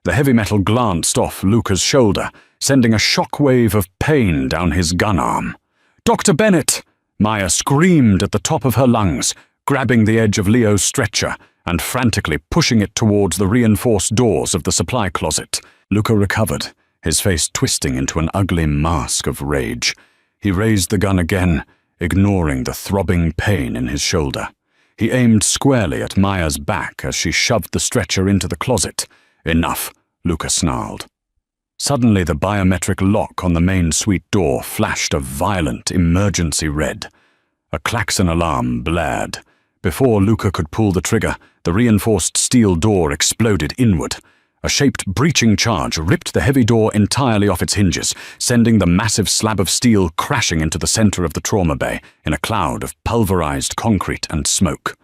The heavy metal glanced off Luca's shoulder, sending a shockwave of pain down his gun arm. "Dr. Bennett!" Maya screamed at the top of her lungs, grabbing the edge of Leo's stretcher and frantically pushing it towards the reinforced doors of the supply closet. Luca recovered, his face twisting into an ugly mask of rage. He raised the gun again, ignoring the throbbing pain in his shoulder. He aimed squarely at Maya's back as she shoved the stretcher into the closet. "Enough," Luca snarled. Suddenly the biometric lock on the main suite door flashed a violent emergency red. A klaxon alarm blared. Before Luca could pull the trigger, the reinforced steel door exploded inward. A shaped breaching charge ripped the heavy door entirely off its hinges, sending the massive slab of steel crashing into the center of the trauma bay in a cloud of pulverized concrete and smoke.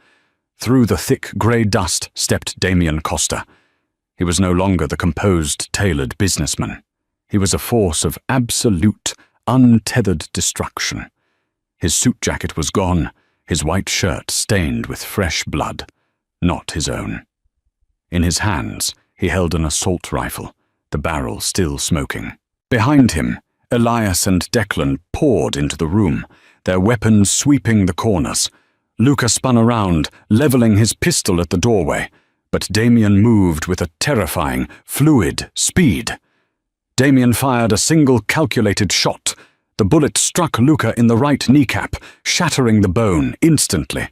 Through the thick grey dust stepped Damien Costa. He was no longer the composed, tailored businessman. He was a force of absolute, untethered destruction. His suit jacket was gone, his white shirt stained with fresh blood, not his own. In his hands, he held an assault rifle, the barrel still smoking. Behind him, Elias and Declan poured into the room, their weapons sweeping the corners. Luca spun around, leveling his pistol at the doorway, but Damien moved with a terrifying, fluid speed. Damien fired a single calculated shot. The bullet struck Luca in the right kneecap, shattering the bone instantly.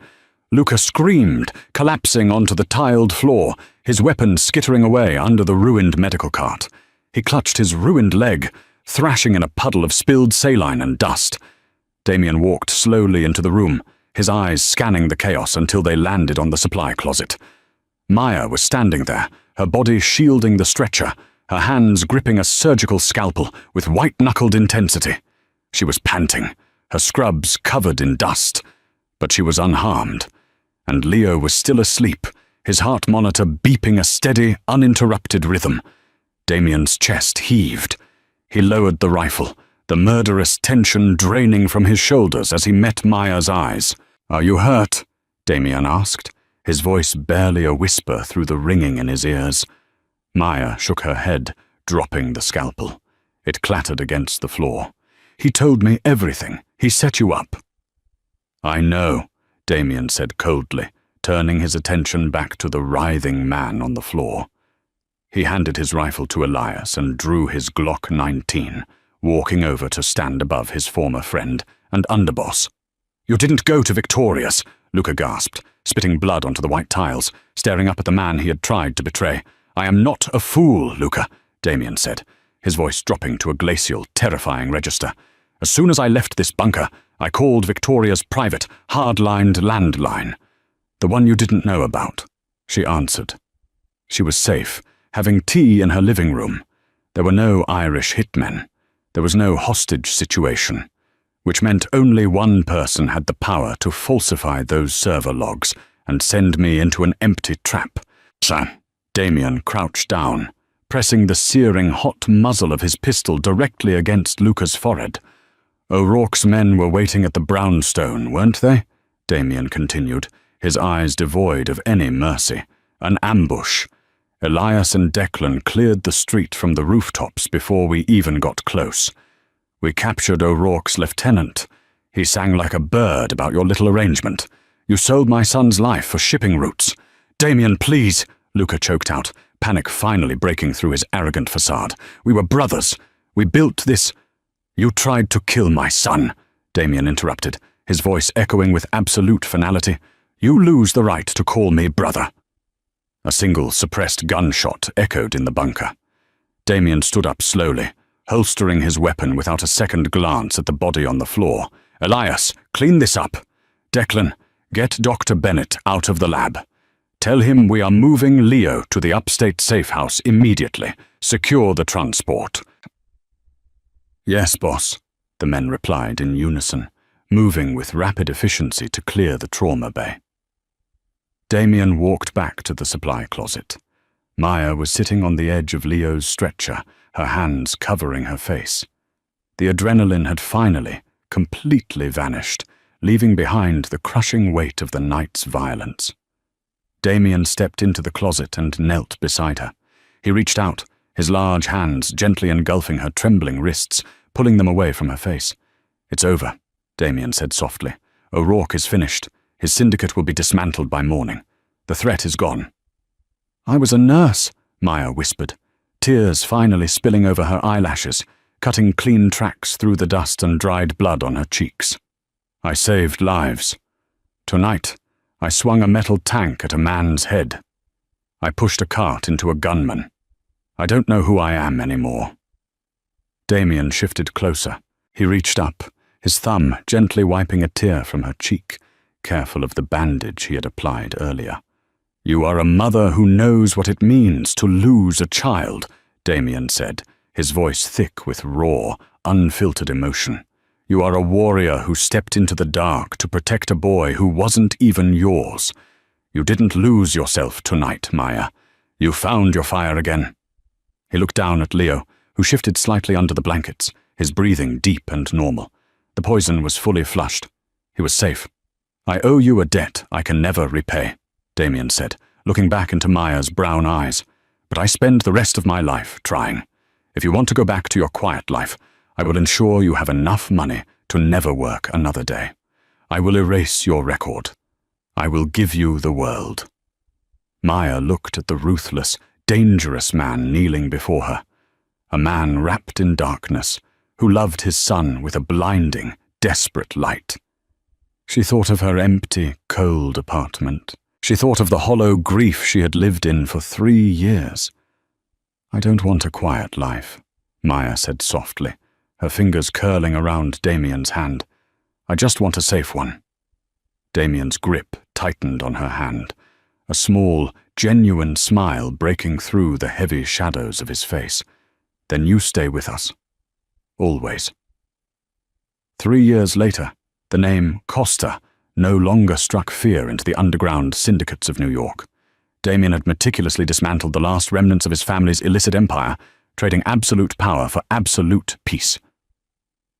Luca screamed, collapsing onto the tiled floor, his weapon skittering away under the ruined medical cart. He clutched his ruined leg, thrashing in a puddle of spilled saline and dust. Damien walked slowly into the room, his eyes scanning the chaos until they landed on the supply closet. Maya was standing there, her body shielding the stretcher, her hands gripping a surgical scalpel with white-knuckled intensity. She was panting, her scrubs covered in dust, but she was unharmed. And Leo was still asleep, his heart monitor beeping a steady, uninterrupted rhythm. Damien's chest heaved. He lowered the rifle, the murderous tension draining from his shoulders as he met Maya's eyes. "Are you hurt?" Damien asked, his voice barely a whisper through the ringing in his ears. Maya shook her head, dropping the scalpel. It clattered against the floor. He told me everything. He set you up." "I know," Damien said coldly, turning his attention back to the writhing man on the floor. He handed his rifle to Elias and drew his Glock 19, walking over to stand above his former friend and underboss. "You didn't go to Victoria's," Luca gasped, spitting blood onto the white tiles, staring up at the man he had tried to betray. "I am not a fool, Luca," Damien said, his voice dropping to a glacial, terrifying register. "As soon as I left this bunker, I called Victoria's private, hard-lined landline. The one you didn't know about," she answered. She was safe, having tea in her living room. There were no Irish hitmen. There was no hostage situation, which meant only one person had the power to falsify those server logs and send me into an empty trap. So, Damien crouched down, pressing the searing hot muzzle of his pistol directly against Luca's forehead. "O'Rourke's men were waiting at the brownstone, weren't they?" Damien continued, his eyes devoid of any mercy. "An ambush. Elias and Declan cleared the street from the rooftops before we even got close. We captured O'Rourke's lieutenant. He sang like a bird about your little arrangement. You sold my son's life for shipping routes." "Damien, please," Luca choked out, panic finally breaking through his arrogant facade. "We were brothers. We built this—" "You tried to kill my son," Damien interrupted, his voice echoing with absolute finality. "You lose the right to call me brother." A single suppressed gunshot echoed in the bunker. Damien stood up slowly, holstering his weapon without a second glance at the body on the floor. "Elias, clean this up. Declan, get Dr. Bennett out of the lab. Tell him we are moving Leo to the upstate safe house immediately. Secure the transport." "Yes, boss," the men replied in unison, moving with rapid efficiency to clear the trauma bay. Damien walked back to the supply closet. Maya was sitting on the edge of Leo's stretcher, her hands covering her face. The adrenaline had finally, completely vanished, leaving behind the crushing weight of the night's violence. Damien stepped into the closet and knelt beside her. He reached out, his large hands gently engulfing her trembling wrists, pulling them away from her face. "It's over," Damien said softly. "O'Rourke is finished. His syndicate will be dismantled by morning. The threat is gone." "I was a nurse," Maya whispered, tears finally spilling over her eyelashes, cutting clean tracks through the dust and dried blood on her cheeks. "I saved lives. Tonight, I swung a metal tank at a man's head. I pushed a cart into a gunman. I don't know who I am anymore." Damien shifted closer. He reached up, his thumb gently wiping a tear from her cheek, careful of the bandage he had applied earlier. "You are a mother who knows what it means to lose a child," Damien said, his voice thick with raw, unfiltered emotion. "You are a warrior who stepped into the dark to protect a boy who wasn't even yours. You didn't lose yourself tonight, Maya. You found your fire again." He looked down at Leo, who shifted slightly under the blankets, his breathing deep and normal. The poison was fully flushed. He was safe. "I owe you a debt I can never repay," Damien said, looking back into Maya's brown eyes. "But I spend the rest of my life trying. If you want to go back to your quiet life, I will ensure you have enough money to never work another day. I will erase your record. I will give you the world." Maya looked at the ruthless, dangerous man kneeling before her, a man wrapped in darkness, who loved his son with a blinding, desperate light. She thought of her empty, cold apartment. She thought of the hollow grief she had lived in for 3 years. "I don't want a quiet life," Maya said softly, her fingers curling around Damien's hand. "I just want a safe one." Damien's grip tightened on her hand, a small, genuine smile breaking through the heavy shadows of his face. "Then you stay with us. Always." 3 years later, the name Costa no longer struck fear into the underground syndicates of New York. Damien had meticulously dismantled the last remnants of his family's illicit empire, trading absolute power for absolute peace.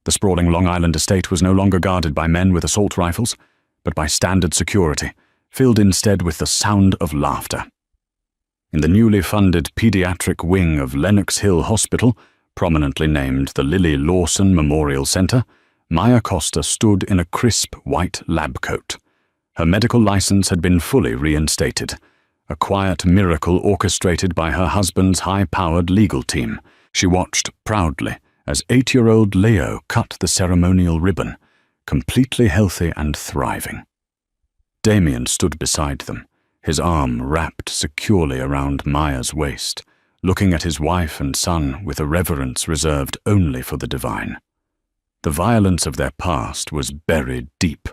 The sprawling Long Island estate was no longer guarded by men with assault rifles, but by standard security, filled instead with the sound of laughter. In the newly funded pediatric wing of Lenox Hill Hospital, Prominently named the Lily Lawson Memorial Center, Maya Costa stood in a crisp white lab coat. Her medical license had been fully reinstated, a quiet miracle orchestrated by her husband's high-powered legal team. She watched proudly as 8-year-old Leo cut the ceremonial ribbon, completely healthy and thriving. Damien stood beside them, his arm wrapped securely around Maya's waist, looking at his wife and son with a reverence reserved only for the divine. The violence of their past was buried deep,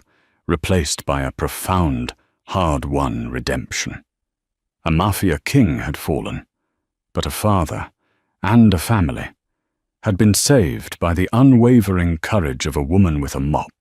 replaced by a profound, hard-won redemption. A mafia king had fallen, but a father and a family had been saved by the unwavering courage of a woman with a mop.